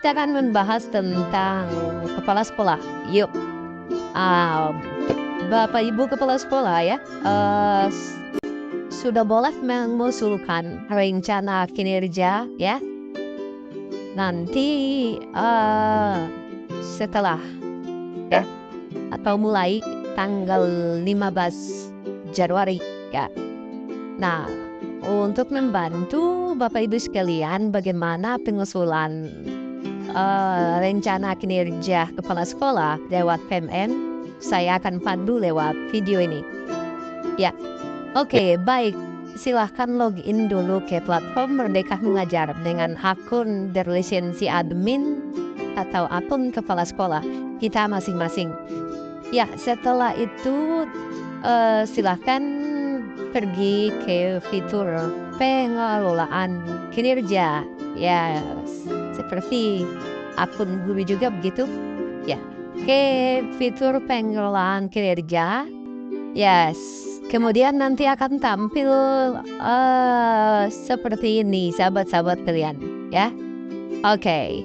kita akan membahas tentang kepala sekolah. Yuk, uh, Bapak Ibu kepala sekolah ya, sudah boleh mengusulkan rencana kinerja ya. Nanti setelah ya atau mulai tanggal 15 Januari ya. Nah, untuk membantu Bapak Ibu sekalian bagaimana pengusulan rencana kinerja kepala sekolah lewat PMN, saya akan pandu lewat video ini. Ya, oke, baik. Silahkan login dulu ke platform Merdeka Mengajar dengan akun berlisensi admin atau akun kepala sekolah kita masing-masing. Ya, setelah itu silahkan pergi ke fitur pengelolaan kinerja. Ya, seperti akun guru juga begitu. Ya, ke fitur pengelolaan kinerja. Yes, kemudian nanti akan tampil seperti ini, sahabat-sahabat kalian. Ya, oke.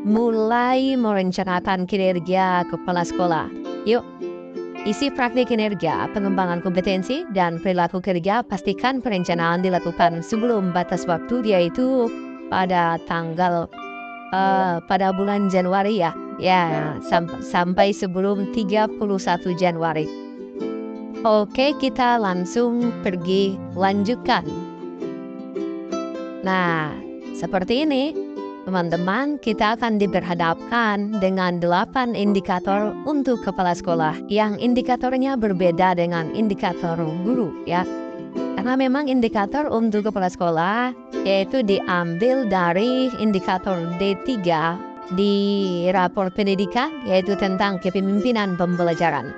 Mulai merencanakan kinerja kepala sekolah. Yuk. Isi praktik kinerja, pengembangan kompetensi, dan perilaku kerja, pastikan perencanaan dilakukan sebelum batas waktu, yaitu pada tanggal pada bulan Januari ya, sampai sebelum 31 Januari. Oke, kita langsung pergi lanjutkan. Nah, seperti ini. Teman-teman, kita akan diperhadapkan dengan 8 indikator untuk kepala sekolah yang indikatornya berbeda dengan indikator guru ya. Karena memang indikator untuk kepala sekolah yaitu diambil dari indikator D3 di rapor pendidikan yaitu tentang kepemimpinan pembelajaran.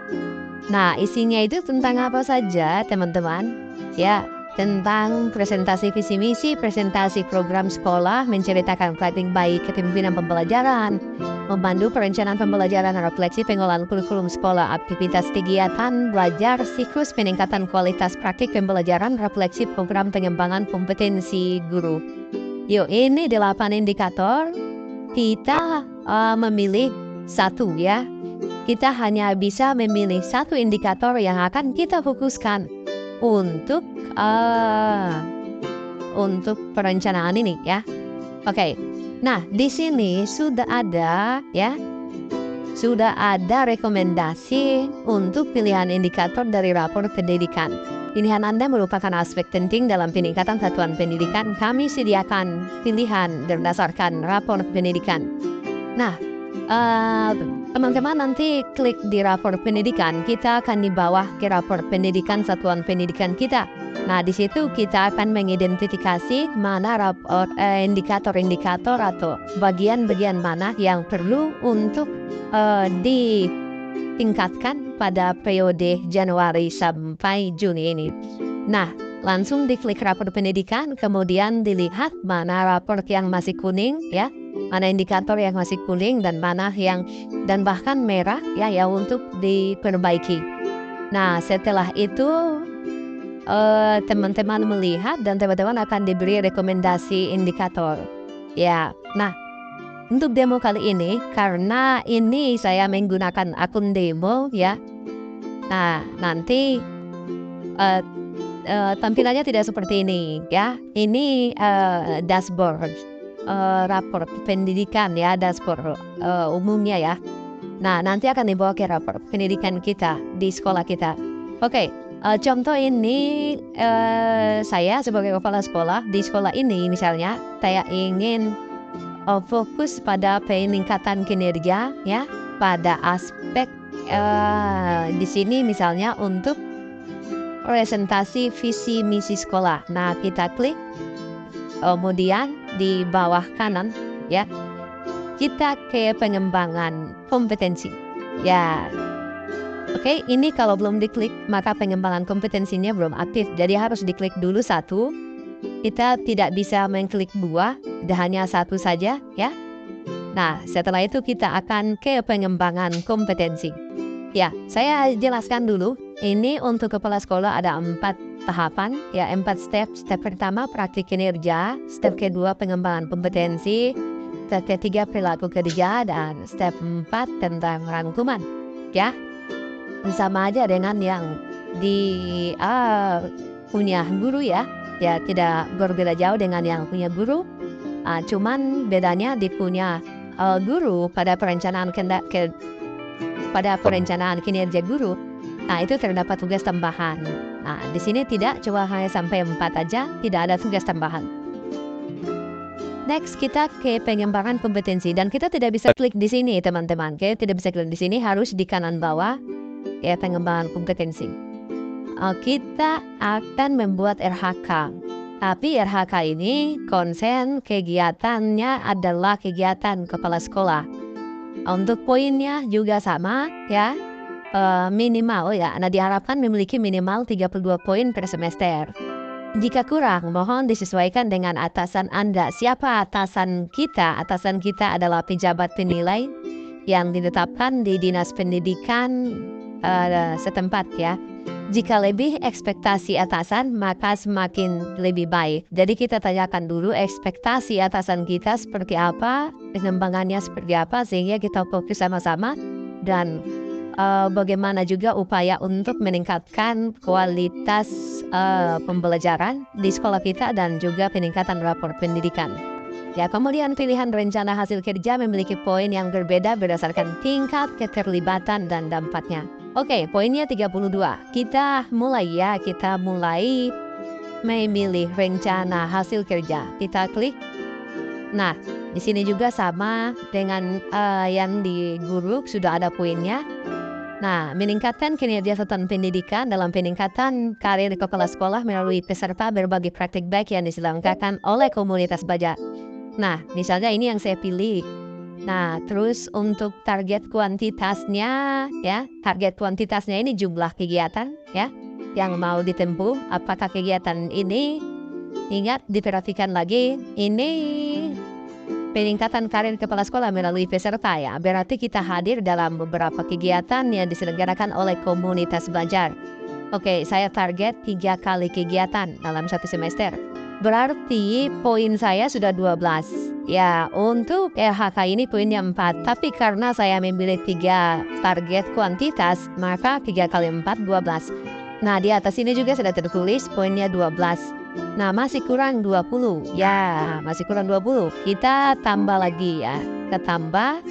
Nah, isinya itu tentang apa saja, teman-teman? Ya, tentang presentasi visi misi, presentasi program sekolah, menceritakan praktik baik kepemimpinan pembelajaran, membantu perencanaan pembelajaran, refleksi pengolahan kurikulum sekolah, aktivitas kegiatan belajar, siklus peningkatan kualitas praktik pembelajaran, refleksi program pengembangan kompetensi guru. Yuk, ini 8 indikator. Kita memilih satu ya. Kita hanya bisa memilih satu indikator yang akan kita fokuskan untuk perencanaan ini ya. Oke. Nah, di sini sudah ada rekomendasi untuk pilihan indikator dari rapor pendidikan. Pilihan Anda merupakan aspek penting dalam peningkatan satuan pendidikan. Kami sediakan pilihan berdasarkan rapor pendidikan. Nah, teman-teman nanti klik di rapor pendidikan, kita akan dibawa ke rapor pendidikan satuan pendidikan kita. Nah, di situ kita akan mengidentifikasi mana indikator-indikator atau bagian-bagian mana yang perlu untuk ditingkatkan pada periode Januari sampai Juni ini. Nah, langsung diklik rapor pendidikan, kemudian dilihat mana rapor yang masih kuning ya. Mana indikator yang masih kuning dan mana dan bahkan merah ya untuk diperbaiki. Nah, setelah itu teman-teman melihat dan teman-teman akan diberi rekomendasi indikator. Ya, nah untuk demo kali ini karena ini saya menggunakan akun demo ya. Nah, nanti tampilannya tidak seperti ini ya. Ini dashboard. Rapor pendidikan ya, dashboard umumnya ya. Nah, nanti akan dibawa ke rapor pendidikan kita di sekolah kita. Oke, contoh ini saya sebagai kepala sekolah di sekolah ini misalnya saya ingin fokus pada peningkatan kinerja ya pada aspek di sini misalnya untuk presentasi visi misi sekolah. Nah, kita klik. Kemudian di bawah kanan ya kita ke pengembangan kompetensi ya. Oke, ini kalau belum diklik maka pengembangan kompetensinya belum aktif, jadi harus diklik dulu satu. Kita tidak bisa mengklik dua, hanya satu saja ya. Nah, setelah itu kita akan ke pengembangan kompetensi ya. Saya jelaskan dulu, ini untuk kepala sekolah ada 4 tahapan ya, 4 step. Step pertama praktik kinerja, step kedua pengembangan kompetensi, step ketiga perilaku kerja, dan step 4 tentang rangkuman. Ya, sama aja dengan yang di punya guru ya. Ya, tidak berbeda jauh dengan yang punya guru. Cuman bedanya di punya guru pada perencanaan kinerja guru. Nah, itu terdapat tugas tambahan. Nah, di sini tidak, cuma hanya sampai 4 aja, tidak ada tugas tambahan. Next, kita ke pengembangan kompetensi, dan kita tidak bisa klik di sini, teman-teman. Tidak bisa klik di sini, harus di kanan bawah ya, pengembangan kompetensi. Kita akan membuat RHK. Tapi RHK ini konsen kegiatannya adalah kegiatan kepala sekolah. Untuk poinnya juga sama ya. Minimal ya, diharapkan memiliki minimal 32 poin per semester. Jika kurang, mohon disesuaikan dengan atasan Anda. Siapa atasan kita? Atasan kita adalah pejabat penilai yang ditetapkan di Dinas Pendidikan setempat ya. Jika lebih ekspektasi atasan, maka semakin lebih baik. Jadi kita tanyakan dulu ekspektasi atasan kita seperti apa, pengembangannya seperti apa, sehingga kita fokus sama-sama, dan bagaimana juga upaya untuk meningkatkan kualitas pembelajaran di sekolah kita dan juga peningkatan rapor pendidikan. Ya, kemudian pilihan rencana hasil kerja memiliki poin yang berbeda berdasarkan tingkat keterlibatan dan dampaknya. Oke, poinnya 32. Kita mulai memilih rencana hasil kerja. Kita klik. Nah, di sini juga sama dengan yang di guru, sudah ada poinnya. Nah, meningkatkan kinerja satuan pendidikan dalam peningkatan karir kepala sekolah melalui peserta berbagi praktik baik yang diselenggarakan oleh komunitas belajar. Nah, misalnya ini yang saya pilih. Nah, terus untuk target kuantitasnya ya, target kuantitasnya ini jumlah kegiatan ya yang mau ditempuh. Apakah kegiatan ini, ingat diperhatikan lagi, ini peningkatan karir kepala sekolah melalui peserta ya. Berarti kita hadir dalam beberapa kegiatan yang diselenggarakan oleh komunitas belajar. Oke, saya target 3 kali kegiatan dalam 1 semester. Berarti poin saya sudah 12. Ya, untuk RHK ini poinnya 4. Tapi karena saya memilih 3 target kuantitas, maka 3 kali 4, 12. Nah, di atas ini juga sudah tertulis poinnya 12. Nah, masih kurang 20. Ya, masih kurang 20. Kita tambah lagi ya. Kita tambah.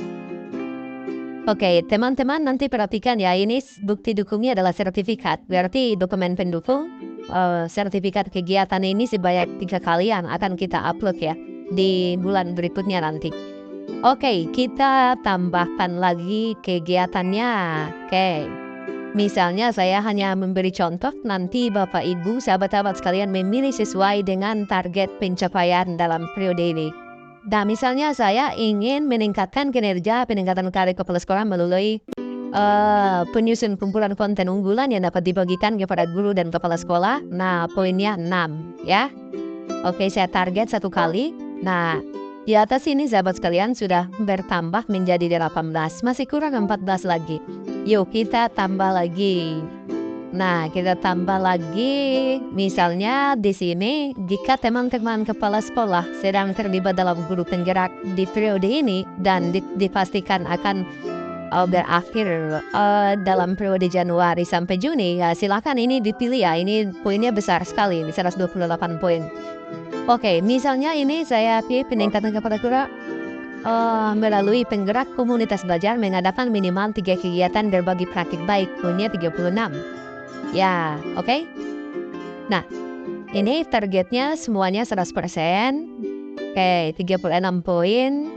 Oke, teman-teman nanti perhatikan ya. Ini bukti dukungnya adalah sertifikat. Berarti dokumen pendukung sertifikat kegiatan ini sebanyak 3 kali yang akan kita upload ya di bulan berikutnya nanti. Oke, kita tambahkan lagi kegiatannya. Oke. Misalnya saya hanya memberi contoh, nanti Bapak Ibu sahabat-sahabat sekalian memilih sesuai dengan target pencapaian dalam periode ini. Nah, misalnya saya ingin meningkatkan kinerja peningkatan karir kepala sekolah melalui penyusun kumpulan konten unggulan yang dapat dibagikan kepada guru dan kepala sekolah. Nah, poinnya 6 ya. Oke, saya target 1 kali. Nah, di atas ini sahabat sekalian sudah bertambah menjadi 18. Masih kurang 14 lagi. Yuk kita tambah lagi. Nah, kita tambah lagi. Misalnya di sini, jika teman-teman kepala sekolah sedang terlibat dalam guru penggerak di periode ini dan dipastikan akan berakhir dalam periode Januari sampai Juni, ya silakan ini dipilih ya. Ini poinnya besar sekali, 128 poin. Oke, misalnya ini saya pilih peningkatan kepala guru melalui penggerak komunitas belajar mengadakan minimal 3 kegiatan berbagi praktik baik, poinnya 36. Ya, oke. Nah, ini targetnya semuanya 100%. Oke, 36 poin.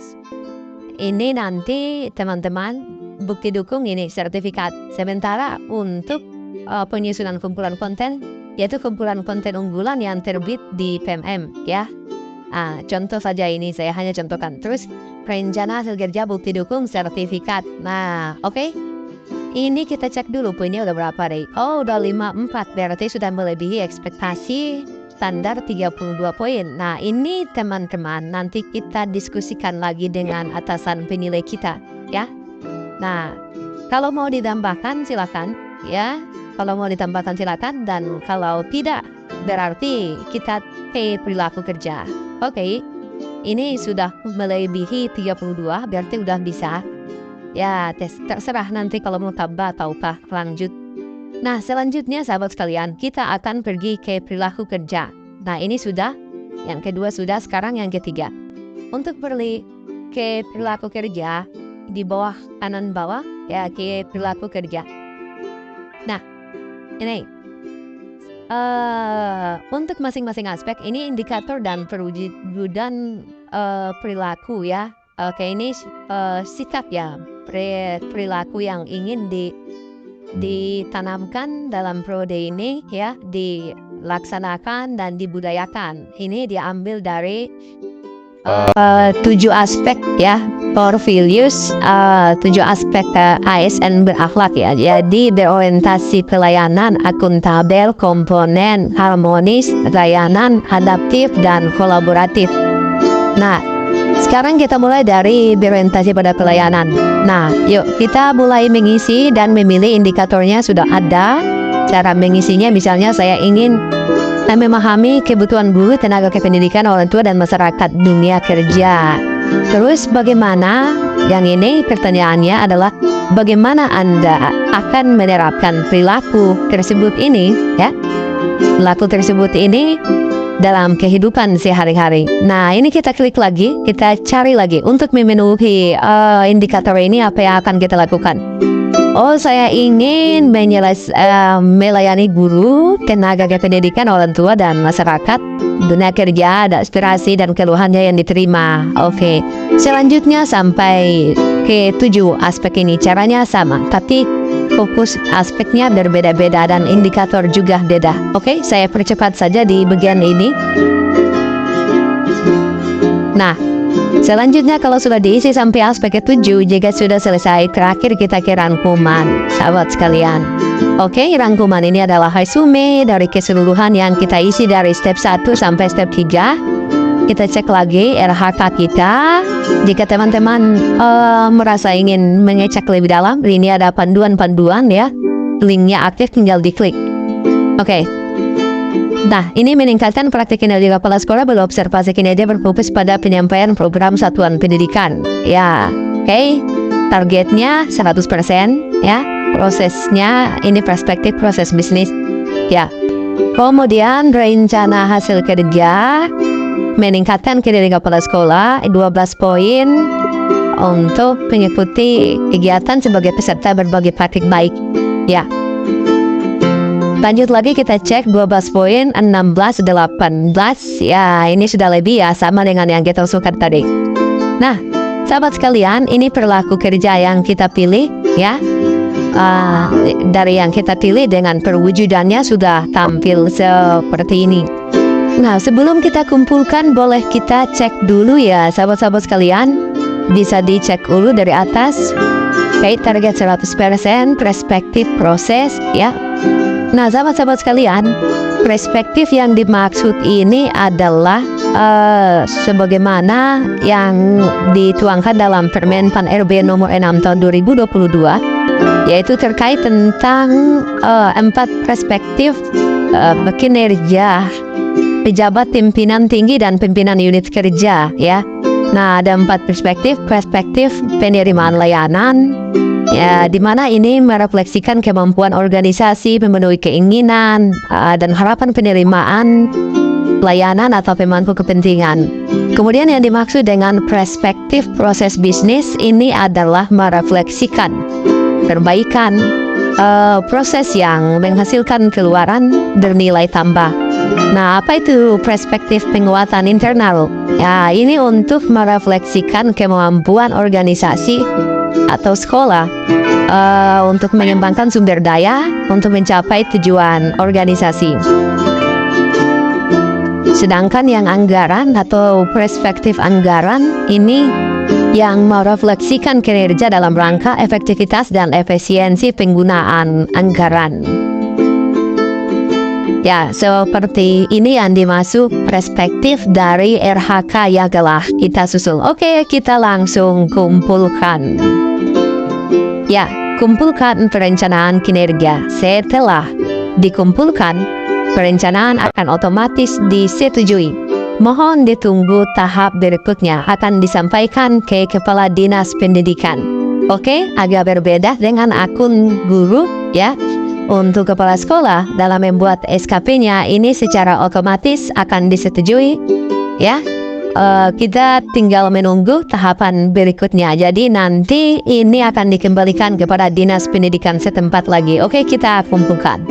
Ini nanti teman-teman bukti dukung ini sertifikat. Sementara untuk penyusunan kumpulan konten, yaitu kumpulan konten unggulan yang terbit di PMM ya. Contoh saja ini, saya hanya contohkan. Terus rencana hasil kerja bukti dukung sertifikat. Nah, oke. Ini kita cek dulu poinnya udah berapa deh. Oh, udah 54, berarti sudah melebihi ekspektasi standar 32 poin. Nah, ini teman-teman nanti kita diskusikan lagi dengan atasan penilai kita ya. Nah, kalau mau ditambahkan silakan ya. Kalau mau ditambahkan silakan, dan kalau tidak berarti kita perilaku kerja. Oke. ini sudah melebihi 32, berarti udah bisa. Ya, terserah nanti kalau mau tambah ataukah lanjut. Nah, selanjutnya sahabat sekalian, kita akan pergi ke perilaku kerja. Nah, ini sudah, yang kedua sudah, sekarang yang ketiga. Untuk pergi ke perilaku kerja, di bawah kanan bawah, ya ke perilaku kerja. Nah, ini untuk masing-masing aspek ini indikator dan perwujudan perilaku ya. Oke, ini sikap ya, perilaku yang ingin ditanamkan dalam periode ini ya, dilaksanakan dan dibudayakan. Ini diambil dari 7 aspek ya, core values, 7 aspek ASN berakhlak ya. Jadi berorientasi pelayanan, akuntabel, komponen, harmonis, layanan, adaptif, dan kolaboratif. Nah, sekarang kita mulai dari berorientasi pada pelayanan. Nah, yuk kita mulai mengisi dan memilih indikatornya sudah ada. Cara mengisinya misalnya saya ingin memahami kebutuhan guru, tenaga kependidikan, orang tua, dan masyarakat dunia kerja. Terus bagaimana, yang ini pertanyaannya adalah bagaimana Anda akan menerapkan perilaku tersebut ini ya, perilaku tersebut ini dalam kehidupan sehari-hari. Nah, ini kita klik lagi, kita cari lagi untuk memenuhi indikator ini apa yang akan kita lakukan. Oh, saya ingin melayani guru, tenaga kependidikan, orang tua, dan masyarakat dunia kerja, ada aspirasi dan keluhannya yang diterima. Oke. Selanjutnya sampai ke 7 aspek ini, caranya sama, tapi fokus aspeknya berbeda-beda dan indikator juga beda. Oke, saya percepat saja di bagian ini. Nah, selanjutnya kalau sudah diisi sampai aspek ke-7, jika sudah selesai, terakhir kita ke rangkuman, sahabat sekalian. Oke, rangkuman ini adalah resume dari keseluruhan yang kita isi dari step 1 sampai step 3. Kita cek lagi RHK kita. Jika teman-teman merasa ingin mengecek lebih dalam, ini ada panduan-panduan ya. Linknya aktif, tinggal diklik. Oke. Nah, ini meningkatkan praktik kinerja kepala sekolah berobservasi kinerja berfokus pada penyampaian program satuan pendidikan. Ya, oke. Targetnya 100% ya. Prosesnya ini perspektif proses bisnis. Ya. Kemudian rencana hasil kerja meningkatkan kinerja kepala sekolah 12 poin untuk mengikuti kegiatan sebagai peserta berbagi praktik baik. Ya. Lanjut lagi kita cek 12 poin 16, 18. Ya, ini sudah lebih ya, sama dengan yang kita usulkan tadi. Nah, sahabat sekalian, ini perilaku kerja yang kita pilih ya. Dari yang kita pilih dengan perwujudannya sudah tampil seperti ini. Nah, sebelum kita kumpulkan, boleh kita cek dulu ya, sahabat-sahabat sekalian. Bisa dicek dulu dari atas. Oke, target 100%, perspektif proses ya. Nah, sahabat-sahabat sekalian, perspektif yang dimaksud ini adalah sebagaimana yang dituangkan dalam Permen Pan RB nomor 6 tahun 2022, yaitu terkait tentang 4 perspektif kinerja pejabat pimpinan tinggi dan pimpinan unit kerja ya. Nah, ada 4 perspektif penerimaan layanan ya, di mana ini merefleksikan kemampuan organisasi memenuhi keinginan dan harapan penerimaan layanan atau pemangku kepentingan. Kemudian yang dimaksud dengan perspektif proses bisnis ini adalah merefleksikan perbaikan proses yang menghasilkan keluaran bernilai tambah. Nah, apa itu perspektif penguatan internal? Ya, ini untuk merefleksikan kemampuan organisasi atau sekolah untuk mengembangkan sumber daya untuk mencapai tujuan organisasi. Sedangkan yang anggaran atau perspektif anggaran ini yang merefleksikan kinerja dalam rangka efektivitas dan efisiensi penggunaan anggaran. Ya, seperti ini yang dimaksud perspektif dari RHK yang telah kita susun. Oke, kita langsung kumpulkan. Ya, kumpulkan perencanaan kinerja. Setelah dikumpulkan, perencanaan akan otomatis disetujui. Mohon ditunggu tahap berikutnya akan disampaikan ke Kepala Dinas Pendidikan. Oke, agak berbeda dengan akun guru ya. Untuk kepala sekolah dalam membuat SKP-nya ini secara otomatis akan disetujui ya. Kita tinggal menunggu tahapan berikutnya. Jadi nanti ini akan dikembalikan kepada Dinas Pendidikan setempat lagi. Oke, kita kumpulkan.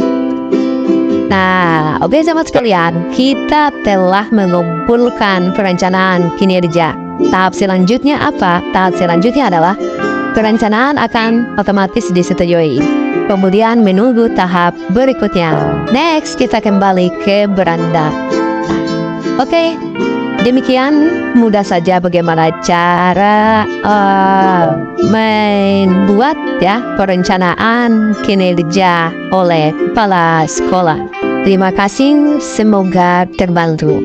Nah, oke sahabat sekalian, kita telah mengumpulkan perencanaan kinerja. Tahap selanjutnya apa? Tahap selanjutnya adalah perencanaan akan otomatis disetujui. Kemudian menunggu tahap berikutnya. Next, kita kembali ke beranda. Oke, demikian mudah saja bagaimana cara membuat ya perencanaan kinerja oleh kepala sekolah. Terima kasih, semoga terbantu.